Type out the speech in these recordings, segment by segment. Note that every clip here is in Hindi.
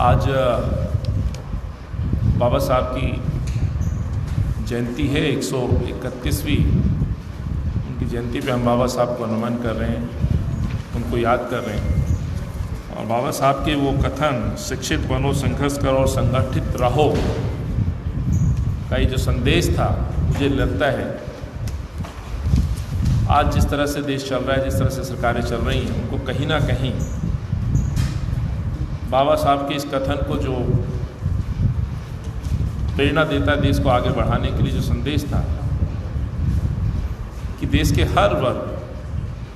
आज बाबा साहब की जयंती है, 131वीं उनकी जयंती पे हम बाबा साहब को नमन कर रहे हैं, उनको याद कर रहे हैं। और बाबा साहब के वो कथन शिक्षित बनो, संघर्ष करो और संगठित रहो का ये जो संदेश था, मुझे लगता है आज जिस तरह से देश चल रहा है, जिस तरह से सरकारें चल रही हैं, उनको कहीं ना कहीं बाबा साहब के इस कथन को जो प्रेरणा देता है देश को आगे बढ़ाने के लिए, जो संदेश था कि देश के हर वर्ग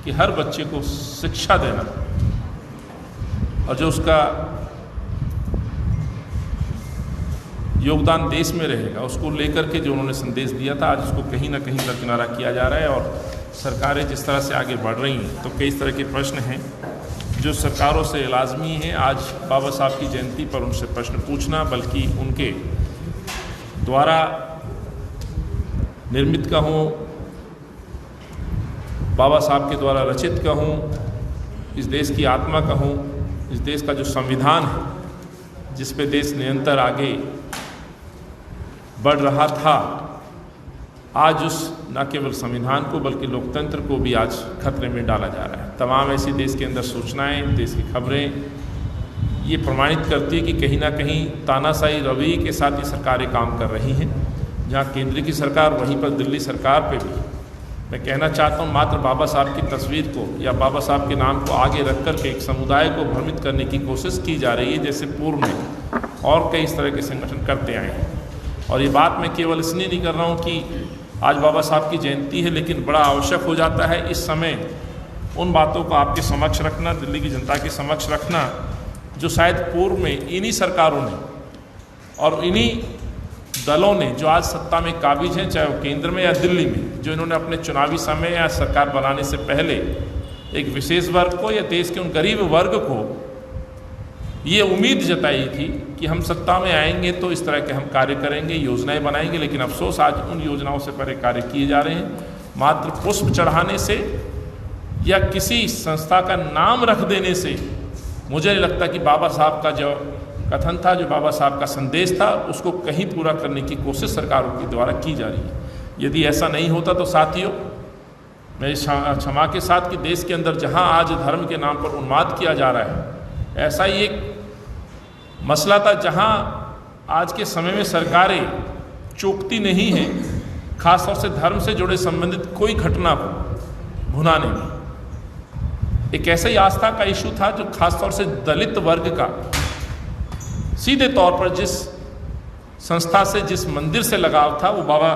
के हर बच्चे को शिक्षा देना और जो उसका योगदान देश में रहेगा, उसको लेकर के जो उन्होंने संदेश दिया था, आज उसको कहीं ना कहीं दरकिनारा किया जा रहा है। और सरकारें जिस तरह से आगे बढ़ रही हैं, तो कई तरह के प्रश्न हैं जो सरकारों से लाजमी है आज बाबा साहब की जयंती पर उनसे प्रश्न पूछना, बल्कि उनके द्वारा निर्मित कहूँ, बाबा साहब के द्वारा रचित कहूँ, इस देश की आत्मा कहूँ, इस देश का जो संविधान है जिस पे देश निरंतर आगे बढ़ रहा था, आज उस न केवल संविधान को बल्कि लोकतंत्र को भी आज खतरे में डाला जा रहा है। तमाम ऐसी देश के अंदर सूचनाएं, देश की खबरें ये प्रमाणित करती है कि कहीं ना कहीं तानाशाही रवैये के साथ ये सरकारें काम कर रही हैं। जहां केंद्र की सरकार, वहीं पर दिल्ली सरकार पे भी मैं कहना चाहता हूं, मात्र बाबा साहब की तस्वीर को या बाबा साहब के नाम को आगे रख कर के एक समुदाय को भ्रमित करने की कोशिश की जा रही है, जैसे पूर्व में और कई इस तरह के संगठन करते आए हैं। और ये बात मैं केवल इसलिए नहीं कर रहा हूँ कि आज बाबा साहब की जयंती है, लेकिन बड़ा आवश्यक हो जाता है इस समय उन बातों को आपके समक्ष रखना, दिल्ली की जनता के समक्ष रखना, जो शायद पूर्व में इन्हीं सरकारों ने और इन्हीं दलों ने जो आज सत्ता में काबिज हैं, चाहे वो केंद्र में या दिल्ली में, जो इन्होंने अपने चुनावी समय या सरकार बनाने से पहले एक विशेष वर्ग को या देश के उन गरीब वर्ग को ये उम्मीद जताई थी कि हम सत्ता में आएंगे तो इस तरह के हम कार्य करेंगे, योजनाएं बनाएंगे। लेकिन अफसोस आज उन योजनाओं से परे कार्य किए जा रहे हैं। मात्र पुष्प चढ़ाने से या किसी संस्था का नाम रख देने से मुझे नहीं लगता कि बाबा साहब का जो कथन था, जो बाबा साहब का संदेश था, उसको कहीं पूरा करने की कोशिश सरकारों के द्वारा की जा रही है। यदि ऐसा नहीं होता तो साथियों, मैं क्षमा के साथ कि देश के अंदर जहां आज धर्म के नाम पर उन्माद किया जा रहा है, ऐसा ही एक मसला था जहां आज के समय में सरकारें चूकती नहीं हैं, खासतौर से धर्म से जुड़े संबंधित कोई घटना को भुनाने में। एक ऐसा ही आस्था का इशू था जो खासतौर से दलित वर्ग का सीधे तौर पर जिस संस्था से, जिस मंदिर से लगाव था, वो बाबा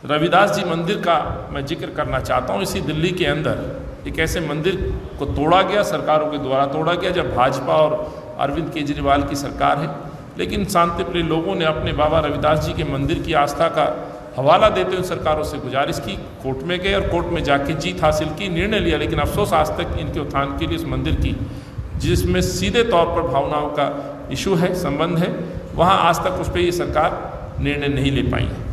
रविदास जी मंदिर का मैं जिक्र करना चाहता हूँ। इसी दिल्ली के अंदर एक ऐसे मंदिर को तोड़ा गया, सरकारों के द्वारा तोड़ा गया, जब भाजपा और अरविंद केजरीवाल की सरकार है। लेकिन शांतिप्रिय लोगों ने अपने बाबा रविदास जी के मंदिर की आस्था का हवाला देते हुए सरकारों से गुजारिश की, कोर्ट में गए और कोर्ट में जाके जीत हासिल की, निर्णय लिया। लेकिन अफसोस आज तक इनके उत्थान के लिए इस मंदिर की, जिसमें सीधे तौर पर भावनाओं का इशू है, संबंध है, वहाँ आज तक उस पर ये सरकार निर्णय नहीं ले पाई है।